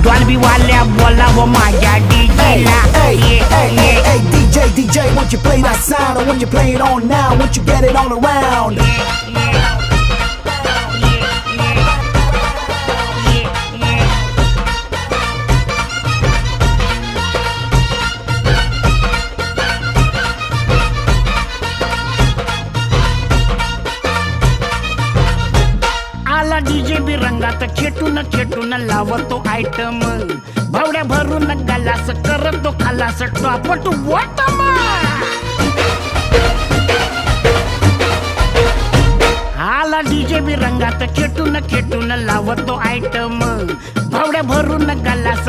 Dolby वाल्या बोलावं माझ्या डीजेला. Hey DJ, won't you play that sound? Or won't you play it on now? Won't you get it all around? आला DJ बी रंगात खेटून खेटून लावतो item. भावड्या भरून गलास करतो खालास टॉप टू बॉटम. आला डीजे बी रंगात खेटून खेटून लावतो आयटम. भावड्या भरून गलास